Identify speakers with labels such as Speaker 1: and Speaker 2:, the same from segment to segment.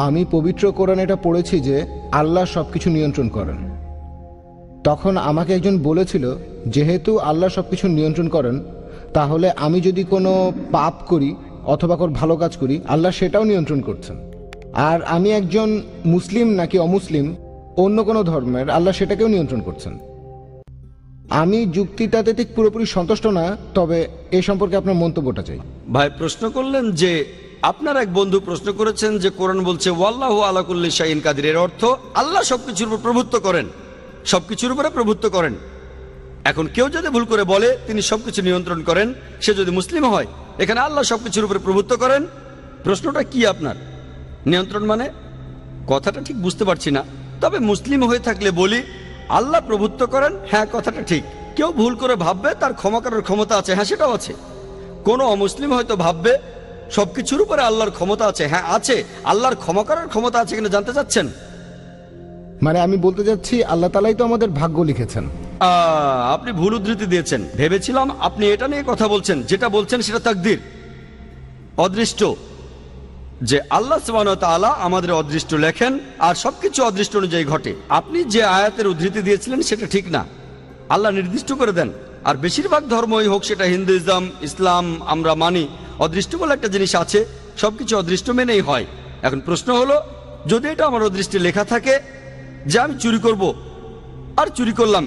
Speaker 1: আমি পবিত্র কোরআন এটা পড়েছি যে আল্লাহ সবকিছু নিয়ন্ত্রণ করেন। তখন আমাকে একজন বলেছিল, যেহেতু আল্লাহ সবকিছু নিয়ন্ত্রণ করেন, তাহলে আমি যদি কোনো পাপ করি অথবা কোনো ভালো কাজ করি, আল্লাহ সেটাও নিয়ন্ত্রণ করছেন। আর আমি একজন মুসলিম নাকি অমুসলিম, অন্য কোনো ধর্মের, আল্লাহ সেটাকেও নিয়ন্ত্রণ করছেন। আমি যুক্তিটাতে ঠিক পুরোপুরি সন্তুষ্ট না, তবে এ সম্পর্কে আপনার মন্তব্যটা চাই।
Speaker 2: ভাই প্রশ্ন করলেন যে আপনার এক বন্ধু প্রশ্ন করেছেন যে কোরআন বলছে ওয়াল্লাহু আলা কুল্লি শাইইন কাদির, এর অর্থ আল্লাহ সবকিছুর উপর প্রভুত্ব করেন, সবকিছুর উপরে প্রভুত্ব করেন। এখন কেউ যদি ভুল করে বলে তিনি সবকিছু নিয়ন্ত্রণ করেন, সে যদি মুসলিম হয়, এখানে আল্লাহ সবকিছুর উপরে প্রভুত্ব করেন, প্রশ্নটা কি আপনার? নিয়ন্ত্রণ মানে কথাটা ঠিক বুঝতে পারছি না। তবে মুসলিম হয়ে থাকলে বলি আল্লাহ প্রভুত্ব করেন, হ্যাঁ কথাটা ঠিক। কেউ ভুল করে ভাববে তার ক্ষমা করার ক্ষমতা আছে, হ্যাঁ সেটাও আছে। কোনো অমুসলিম হয়তো ভাববে সবকিছুর উপরে আল্লাহর ক্ষমতা আছে, হ্যাঁ আছে। আল্লাহর ক্ষমা করার ক্ষমতা আছে কিনা জানতে চাচ্ছেন?
Speaker 1: মানে আমি বলতে চাচ্ছি আল্লাহ তাআলাই তো আমাদের ভাগ্য লিখেছেন।
Speaker 2: আপনি ভুল উদ্ধৃতি দিয়েছেন। ভেবেছিলাম আপনি এটা নিয়ে কথা বলছেন। যেটা বলছেন সেটা তাকদীর, অদৃষ্ট, যে আল্লাহ সুবহানাহু ওয়া তাআলা আমাদের অদৃষ্ট লেখেন আর সবকিছু অদৃষ্ট অনুযায়ী ঘটে। আপনি যে আয়াতের উদ্ধৃতি দিয়েছিলেন সেটা ঠিক না। আল্লাহ নির্দিষ্ট করে দেন। আর বেশিরভাগ ধর্মই হোক, সেটা হিন্দুইজম, ইসলাম, আমরা মানি অদৃষ্ট বলে একটা জিনিস আছে, সবকিছু অদৃষ্ট মেনেই হয়। এখন প্রশ্ন হলো, যদি এটা আমার অদৃষ্টে লেখা থাকে যে আমি চুরি করব, আর চুরি করলাম,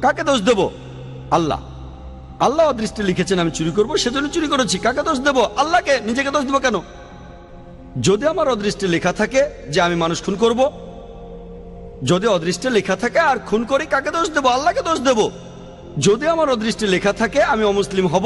Speaker 2: কাকে দোষ দেব? আল্লাহ। আল্লাহ অদৃষ্টে লিখেছেন আমি চুরি করব, সেজন্য চুরি করেছি, কাকে দোষ দেব? আল্লাহকে। নিজেকে দোষ দেব কেন? যদি আমার অদৃষ্টে লেখা থাকে যে আমি মানুষ খুন করব, যদি অদৃষ্টে লেখা থাকে আর খুন করি, কাকে দোষ দেব? আল্লাহকে দোষ দেব। যদি আমার অদৃষ্টে লেখা থাকে আমি অমুসলিম হব,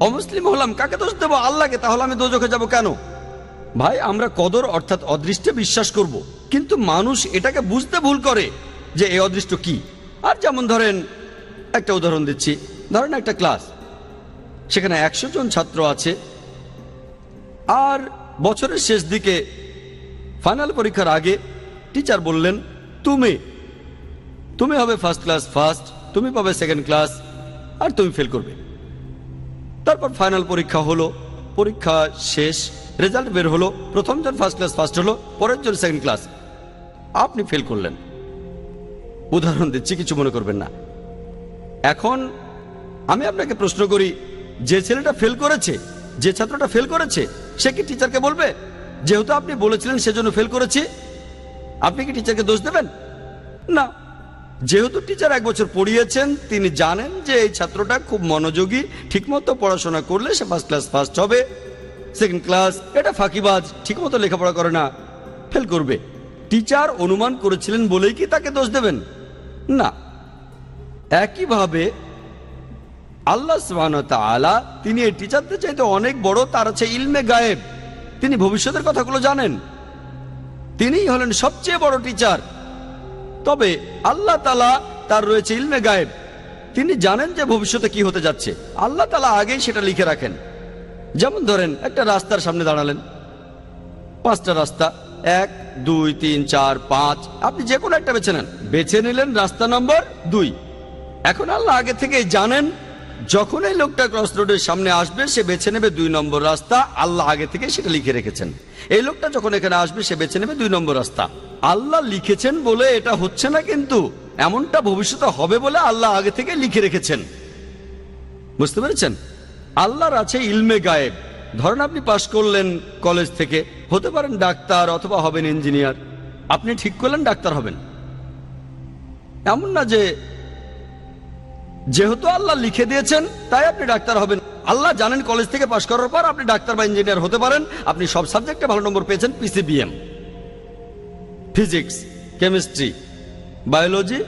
Speaker 2: অমুসলিম হলাম, কাকে দোষ দেব? আল্লাহকে। তাহলে আমি দোজখে যাব কেন? ভাই আমরা কদর অর্থাৎ অদৃষ্টে বিশ্বাস করব, কিন্তু মানুষ এটাকে বুঝতে ভুল করে যে এই অদৃষ্ট কি। আর যেমন ধরেন, একটা উদাহরণ দিচ্ছি, ধরেন একটা ক্লাস, সেখানে 100 জন ছাত্র আছে, আর বছরের শেষ দিকে ফাইনাল পরীক্ষার আগে টিচার বললেন তুমি হবে ফার্স্ট ক্লাস ফার্স্ট, তুমি পাবে সেকেন্ড ক্লাস, আর তুমি ফেল করবে। তারপর ফাইনাল পরীক্ষা হলো, পরীক্ষা শেষ, রেজাল্ট বের হলো, প্রথম জন ফার্স্ট ক্লাস ফার্স্ট হলো, পরের জন সেকেন্ড ক্লাস, আপনি ফেল করলেন। উদাহরণ দিচ্ছি, কিছু মনে করবেন না। এখন আমি আপনাকে প্রশ্ন করি, যে ছেলেটা ফেল করেছে, যে ছাত্রটা ফেল করেছে, সে কি টিচারকে বলবে যেহেতু আপনি বলেছিলেন সেজন্য ফেল করেছি? আপনি কি টিচারকে দোষ দেবেন? না। যেহেতু টিচার 1 বছর পড়িয়েছেন, তিনি জানেন যে এই ছাত্রটা খুব মনোযোগী, ঠিকমতো পড়াশোনা করলে সে ফার্স্ট ক্লাস ফার্স্ট হবে, সেকেন্ড ক্লাস, এটা ফাঁকিবাজ, ঠিকমতো লেখাপড়া করে না, ফেল করবে। টিচার অনুমান করেছিলেন বলেই কি তাকে দোষ দেবেন? না। একইভাবে আল্লাহ সুবহানাহু ওয়া তাআলা, তিনি এই টিচারদের চাইতে অনেক বড়, তার আছে ইলমে গায়েব, তিনি ভবিষ্যতের কথাগুলো জানেন, তিনিই হলেন সবচেয়ে বড় টিচার। তবে আল্লাহ তাআলা, তার রয়েছে ইলমে গায়েব, তিনি জানেন যে ভবিষ্যতে কি হতে যাচ্ছে, আল্লাহ তাআলা আগেই সেটা লিখে রাখেন। যেমন ধরেন একটা রাস্তার সামনে দাঁড়ালেন, 5টা রাস্তা, 1 2 3 4 5, আপনি যে কোনো একটা বেছে নেন, বেছে নিলেন রাস্তা নম্বর 2। এখন আল্লাহ আগে থেকেই জানেন যখন এই লোকটা ক্রস রোডের সামনে আসবে সে বেছে নেবে 2 নম্বর রাস্তা, আল্লাহ আগে থেকে সেটা লিখে রেখেছেন। এই লোকটা যখন এখানে আসবে সে বেছে নেবে 2 নম্বর রাস্তা, আল্লাহ লিখেছেন বলে এটা হচ্ছে না, কিন্তু এমনটা ভবিষ্যতে হবে বলে আল্লাহ আগে থেকে লিখে রেখেছেন। বুঝতে পেরেছেন? আল্লাহর আছে ইলমে গায়েব। ধরেন আপনি পাশ করলেন কলেজ থেকে, হতে পারেন ডাক্তার অথবা হবেন ইঞ্জিনিয়ার, আপনি ঠিক করলেন ডাক্তার হবেন। এমন না যে যেহেতু আল্লাহ লিখে দিয়েছেন তাই আপনি ডাক্তার হবেন। আল্লাহ জানেন কলেজ থেকে পাশ করার পর আপনি ডাক্তার বা ইঞ্জিনিয়ার হতে পারেন। আপনি সব সাবজেক্টে ভালো নম্বর পেয়েছেন, পিসিবিএম, ফিজিক্স, কেমিস্ট্রি, বায়োলজি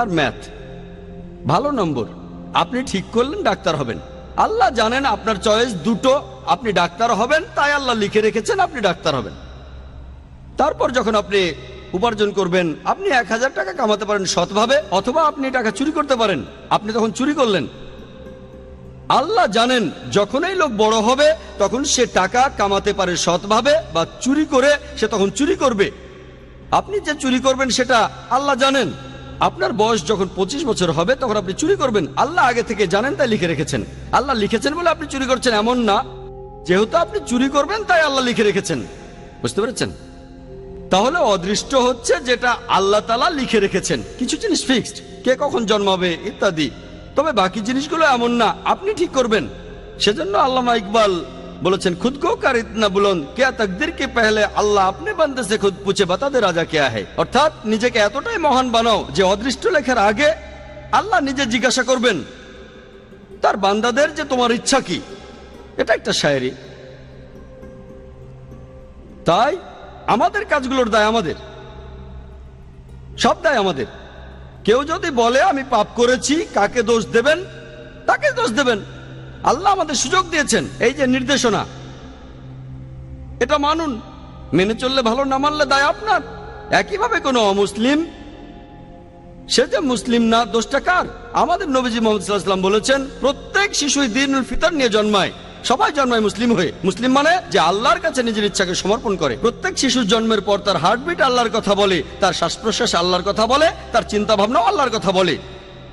Speaker 2: আর ম্যাথ, ভালো নম্বর, আপনি ঠিক করলেন ডাক্তার হবেন। আল্লাহ জানেন আপনার চয়েস দুটো, আপনি ডাক্তার হবেন, তাই আল্লাহ লিখে রেখেছেন আপনি ডাক্তার হবেন। তারপর যখন আপনি উপার্জন করবেন, আপনি 1000 টাকা কামাতে পারেন সৎভাবে, অথবা আপনি টাকা চুরি করতে পারেন, আপনি তখন চুরি করলেন। আল্লাহ জানেন যখন এই লোক বড় হবে তখন সে টাকা কামাতে পারে সৎভাবে বা চুরি করে, সে তখন চুরি করবে। আপনি যে চুরি করবেন সেটা আল্লাহ জানেন। আপনার বয়স যখন 25 বছর হবে তখন আপনি চুরি করবেন, আল্লাহ আগে থেকে জানেন তাই লিখে রেখেছেন। আল্লাহ লিখেছেন বলে আপনি চুরি করছেন এমন না, যেহেতু আপনি চুরি করবেন তাই আল্লাহ লিখে রেখেছেন, বুঝতে পেরেছেন? তাহলে অদৃষ্ট হচ্ছে যেটা আল্লাহ তাআলা লিখে রেখেছেন। কিছু জিনিস ফিক্সড, কে কখন জন্মাবে ইত্যাদি, তবে বাকি জিনিসগুলো এমন না, আপনি ঠিক করবেন। সেজন্য আল্লামা ইকবাল বলেছেন, খুদ কো কার ইতনা বুলন্দ क्या तकदीर के पहले আল্লাহ আপনি বান্দে से खुद पूछे बता दे राजा क्या है। অর্থাৎ নিজেকে এতটাই মহান বানাও যে অদৃষ্ট লেখার আগে আল্লাহ নিজে জিজ্ঞাসা করবেন তার বান্দাদের যে তোমার ইচ্ছা কি। এটা একটা শায়েরি। তাই আমাদের কাজগুলোর দায় আমাদের, সব দায় আমাদের। কেউ যদি বলে আমি পাপ করেছি, কাকে দোষ দেবেন? তাকে দোষ দেবেন। আল্লাহ আমাদের সুযোগ দিয়েছেন, এই যে নির্দেশনা, এটা মানুন, মেনে চললে ভালো, না মানলে দায় আপনার। একইভাবে কোনো অমুসলিম, সে যে মুসলিম না, দোষটা কার? আমাদের নবীজি মুহাম্মদ সাল্লাল্লাহু আলাইহি ওয়াসাল্লাম বলেছেন, প্রত্যেক শিশুই দ্বীনুল ফিতর নিয়ে জন্মায়। সবাই জন্মায় মুসলিম হয়ে। মুসলিম মানে যে আল্লাহর কাছে নিজের ইচ্ছাকে সমর্পণ করে। প্রত্যেক শিশুর জন্মের পর তার হার্টবিট আল্লাহর কথা বলে, তার শ্বাস প্রশ্বাস আল্লাহর কথা বলে, তার চিন্তা ভাবনাও আল্লাহর কথা বলে।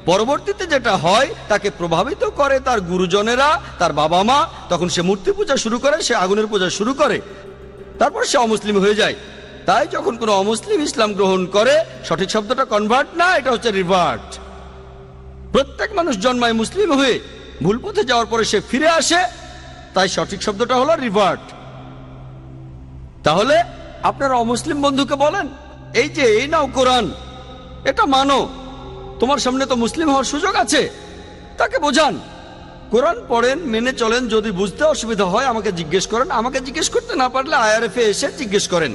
Speaker 2: পরবর্তীতে যেটা হয় তাকে প্রভাবিত করে তার গুরুজনেরা, তার বাবা মা। তখন সে মূর্তি পূজা শুরু করে, সে আগুনের পূজা শুরু করে, তারপর সে অমুসলিম হয়ে যায়। তাই যখন কোনো অমুসলিম ইসলাম গ্রহণ করে, সঠিক শব্দটা কনভার্ট না, এটা হচ্ছে রিভার্ট। প্রত্যেক মানুষ জন্মায় মুসলিম হয়ে, ভুল পথে যাওয়ার পরে সে ফিরে আসে, তাই সঠিক শব্দটা হলো রিভার্ট। তাহলে আপনারা অমুসলিম বন্ধুকে বলেন, এই যে এই নাও কোরআন, এটা মানো, তোমার সামনে তো মুসলিম হওয়ার সুযোগ আছে। তাকে বোঝান, কোরআন পড়েন, মেনে চলেন। যদি বুঝতে অসুবিধা হয় আমাকে জিজ্ঞেস করেন, আমাকে জিজ্ঞেস করতে না পারলে IRF এ এসে জিজ্ঞেস করেন,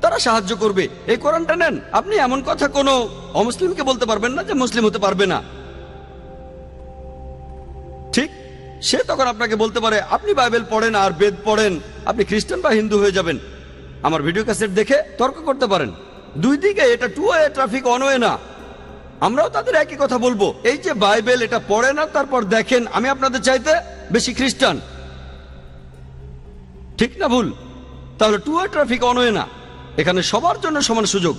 Speaker 2: তারা সাহায্য করবে। এই কোরআনটা নেন। আপনি এমন কথা কোনো অমুসলিমকে বলতে পারবেন না যে মুসলিম হতে পারবে না, ঠিক? সে তখন আপনাকে বলতে পারে, আপনি বাইবেল পড়েন আর বেদ পড়েন, আপনি খ্রিস্টান বা হিন্দু হয়ে যাবেন। আমার ভিডিও ক্যাসেট দেখে তর্ক করতে পারেন। দুই দিকে, এটা two way traffic, one way না। আমরাও তাদের একই কথা বলবো, এই যে বাইবেল এটা পড়ে না, তারপর দেখেন আমি আপনাদের চাইতে বেশি খ্রিস্টান, ঠিক না ভুল? তাহলে two way traffic, one way না। এখানে সবার জন্য সমান সুযোগ।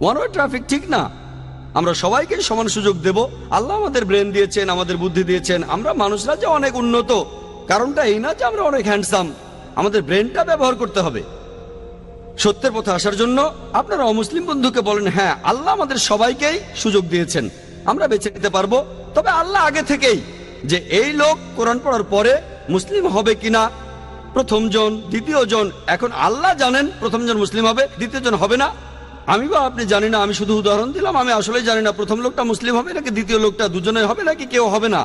Speaker 2: ওয়ান ওয়ে ট্রাফিক ঠিক না। আমরা সবাইকে সমান সুযোগ দেব। আল্লাহ আমাদের ব্রেন দিয়েছেন, আমাদের বুদ্ধি দিয়েছেন। আমরা মানুষরা যে অনেক উন্নত, কারণটা এই না যে আমরা অনেক হ্যান্ডসাম। আমাদের ব্রেনটা ব্যবহার করতে হবে সত্যের পথে আসার জন্য। আপনারা অমুসলিম বন্ধুকে বলেন, হ্যাঁ আল্লাহ আমাদের সবাইকেই সুযোগ দিয়েছেন, আমরা বেছে নিতে পারবো। তবে আল্লাহ আগে থেকেই যে এই লোক কোরআন পড়ার পরে মুসলিম হবে কিনা, প্রথম জন, দ্বিতীয় জন, এখন আল্লাহ জানেন প্রথম জন মুসলিম হবে, দ্বিতীয় জন হবে না। আমি বা আপনি জানি না, আমি শুধু উদাহরণ দিলাম। আমি আসলে জানি না প্রথম লোকটা মুসলিম হবে নাকি দ্বিতীয় লোকটা, দুজনে হবে নাকি কেউ হবে না।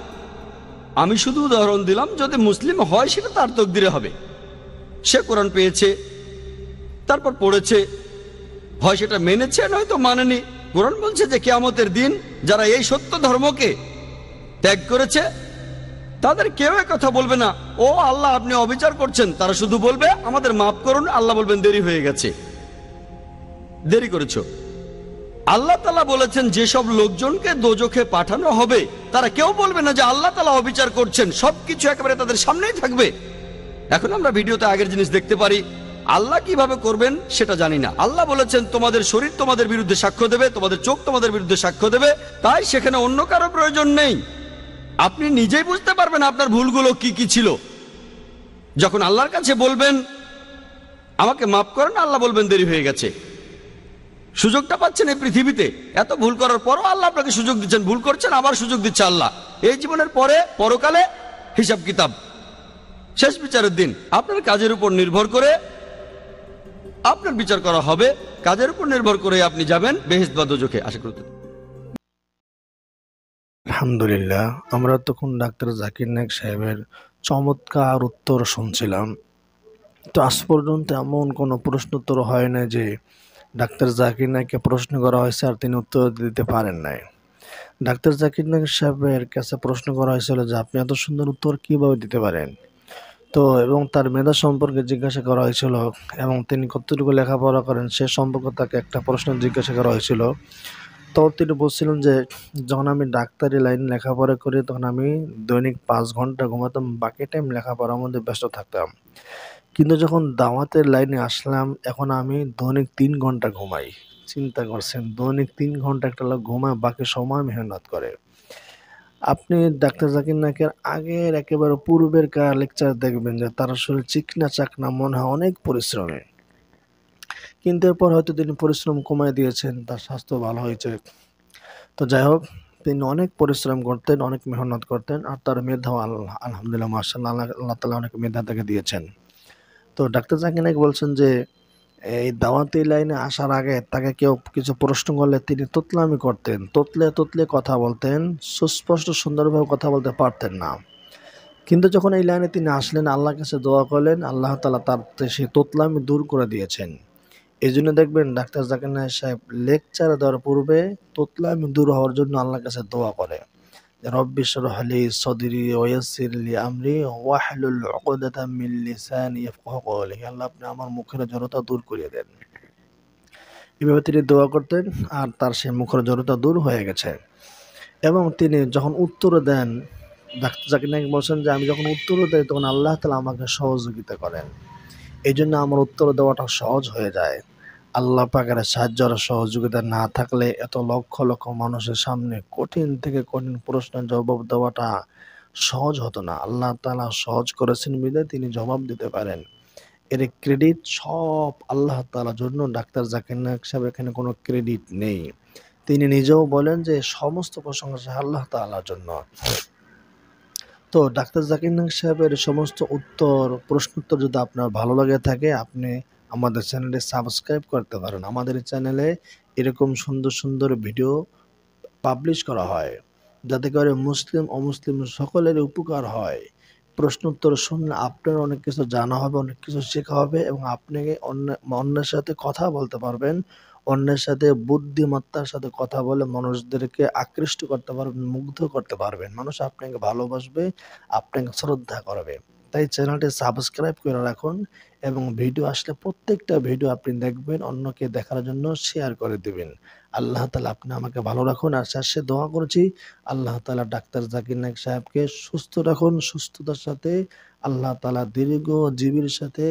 Speaker 2: আমি শুধু উদাহরণ দিলাম, যদি মুসলিম হয় সেটা তার তকদিরে হবে। সে কোরআন পেয়েছে, তারপর পড়েছে, হয় সেটা মেনেছে নয়তো মানেনি। কোরআন বলছে যে কিয়ামতের দিন যারা এই সত্য ধর্মকে ত্যাগ করেছে তাদের কেউ কথা বলবে না, ও আল্লাহ আপনি অবিচার করছেন। তারা শুধু বলবে আমাদের মাফ করুন। আল্লাহ বলবেন দেরি হয়ে গেছে, দেরি করেছ। আল্লাহ তাআলা বলেছেন যেসব লোকজনকে দোজখে পাঠানো হবে তারা কেউ বলবে না যে আল্লাহ তাআলা অবিচার করছেন। সবকিছু একেবারে তাদের সামনেই থাকবে। এখন আমরা ভিডিওতে আগের জিনিস দেখতে পারি, আল্লাহ কিভাবে করবেন সেটা জানি না। আল্লাহ বলেছেন তোমাদের শরীর তোমাদের বিরুদ্ধে সাক্ষ্য দেবে, তোমাদের চোখ তোমাদের বিরুদ্ধে সাক্ষ্য দেবে। তাই সেখানে অন্য কারো প্রয়োজন নেই। আপনি নিজেই বুঝতে পারবেন আপনার ভুলগুলো কি কি ছিল। যখন আল্লাহর কাছে বলবেন আমাকে মাফ করেন, আল্লাহ বলবেন দেরি হয়ে গেছে। সুযোগটা পাচ্ছেন এই পৃথিবীতে, এত ভুল করার পরও আল্লাহ আপনাকে সুযোগ দিচ্ছেন। ভুল করছেন, আবার সুযোগ দিচ্ছে আল্লাহ। এই জীবনের পরে পরকালে হিসাব কিতাব, শেষ বিচারের দিন আপনার কাজের উপর নির্ভর করে আপনার বিচার করা হবে। কাজের উপর নির্ভর করে আপনি যাবেন বেহেশত বা দোজখে। আশা করতে
Speaker 3: আলহামদুলিল্লাহ, আমরা তখন ডাক্তার জাকির নায়েক সাহেবের চমৎকার উত্তর শুনছিলাম। তো আজ পর্যন্ত এমন কোনো প্রশ্ন উত্তর হয় না যে ডাক্তার জাকির নায়েককে প্রশ্ন করা হয়েছে আর তিনি উত্তর দিতে পারেন নাই। ডাক্তার জাকির নায়েক সাহেবের কাছে প্রশ্ন করা হয়েছিল যে আপনি এত সুন্দর উত্তর কিভাবে দিতে পারেন। তো এবং তার মেধা সম্পর্কে জিজ্ঞাসা করা হয়েছিল এবং তিনি কতটুকু লেখাপড়া করেন সে সম্পর্কে তাকে একটা প্রশ্ন জিজ্ঞাসা করা হয়েছিল। তো তিনি বলছিলেন যে যখন আমি ডাক্তারি লাইন লেখাপড়া করি তখন আমি দৈনিক 5 ঘন্টা ঘুমাতাম, বাকি টাইম লেখাপড়ার মধ্যে ব্যস্ত থাকতাম। কিন্তু যখন দাওয়াতের লাইনে আসলাম এখন আমি দৈনিক 3 ঘন্টা ঘুমাই। চিন্তা করছেন, দৈনিক 3 ঘন্টা একটা লোক ঘুমায়, বাকি সময় মেহনত করে। আপনি ডাক্তার জাকির নায়েকের আগের একেবারে পূর্বের লেকচার দেখবেন যে তার শরীর চিকনা চাকনা, মনে হয় অনেক পরিশ্রমী। কিন্তু এরপর হয়তো তিনি পরিশ্রম কমায় দিয়েছেন, তার স্বাস্থ্য ভালো হয়েছে। তো যাই হোক, তিনি অনেক পরিশ্রম করতেন, অনেক মেহনত করতেন, আর তার মেধাও আলহামদুলিল্লাহ মাশাআল্লাহ, আল্লাহ তাআলা অনেক মেধা তাকে দিয়েছেন। তো ডাক্তার জাকির নায়েক বলছেন যে এই দাওয়াতি লাইনে আসার আগে তাকে কেউ কিছু প্রশ্ন করলে তিনি তোতলামি করতেন, তোতলে তোতলে কথা বলতেন, সুস্পষ্ট সুন্দরভাবে কথা বলতে পারতেন না। কিন্তু যখন এই লাইনে তিনি আসলেন, আল্লাহর কাছে দোয়া করলেন, আল্লাহ তাআলা তার সেই তোতলামি দূর করে দিয়েছেন। এই জন্য দেখবেন ডাক্তার জাকির নায়েক সাহেব লেকচার দেওয়ার পূর্বে তোতলামি দূর হওয়ার জন্য আল্লাহর কাছে দোয়া করে, রব্বি ইশরাহ লি সাদরি ওয়া ইয়াসসির লি আমরি ওয়াহলুল উকদাতাম মিন লিসানি ইয়াফকাহু কওলি। আল্লাহ, আপনি আমার মুখের জড়তা দূর করিয়ে দেন। এভাবে তিনি দোয়া করতেন, আর তার সেই মুখের জড়তা দূর হয়ে গেছে। এবং তিনি যখন উত্তর দেন, ডাক্তার জাকির নায়েক বলছেন যে আমি যখন উত্তর দেই তখন আল্লাহ তাআলা আমাকে সহযোগিতা করেন। এই জন্য আমার উত্তর দেওয়াটা সহজ হয়ে যায়। আল্লাহ পাকের সাহায্য আর সহযোগিতা না থাকলে এত লক্ষ লক্ষ মানুষের সামনে কঠিন থেকে কঠিন প্রশ্নের জবাব দেওয়াটা সহজ হতো না। আল্লাহ তাআলা সহজ করেছেন বিধায় তিনি জবাব দিতে পারেন। এর ক্রেডিট সব আল্লাহ তাআলার জন্য। ডাক্তার জাকির নায়েক সাহেব এখানে কোনো ক্রেডিট নেই। তিনি নিজেও বলেন যে সমস্ত প্রশংসা আল্লাহ তাআলার জন্য। তো ডাক্তার জাকির নায়েক সাহেবের সমস্ত প্রশ্নোত্তর যদি আপনার ভালো লাগে থাকে, আপনি আমাদের চ্যানেলটি সাবস্ক্রাইব করতে পারেন। আমাদের এই চ্যানেলে এরকম সুন্দর সুন্দর ভিডিও পাবলিশ করা হয়, যাতে করে মুসলিম অমুসলিম সকলেরই উপকার হয়। প্রশ্নোত্তর শুনলে আপনার অনেক কিছু জানা হবে, অনেক কিছু শেখা হবে, এবং আপনি অন্যের সাথে কথা বলতে পারবেন। অন্যের সাথে বুদ্ধিমত্তার সাথে কথা বলে মানুষদেরকে আকৃষ্ট করতে পারবেন, মুগ্ধ করতে পারবেন। মানুষ আপনাকে ভালোবাসবে, আপনাকে শ্রদ্ধা করবে। তাই চ্যানেলটি সাবস্ক্রাইব করে রাখুন, এবং ভিডিও আসলে প্রত্যেকটা ভিডিও আপনি দেখবেন, অন্যকে দেখার জন্য শেয়ার করে দিবেন। আল্লাহ তাআলা আপনি আমাকে ভালো রাখুন। আর শেষে দোয়া করছি, আল্লাহ তাআলা ডাক্তার জাকির নায়েক সাহেবকে সুস্থ রাখুন, সুস্থতার সাথে আল্লাহ তাআলা দীর্ঘজীবীর সাথে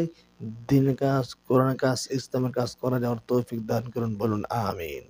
Speaker 3: দ্বীনের কাজ, কোরআনের কাজ, ইসলামের কাজ করে যাওয়ার তৌফিক দান করুন। বলুন আমিন।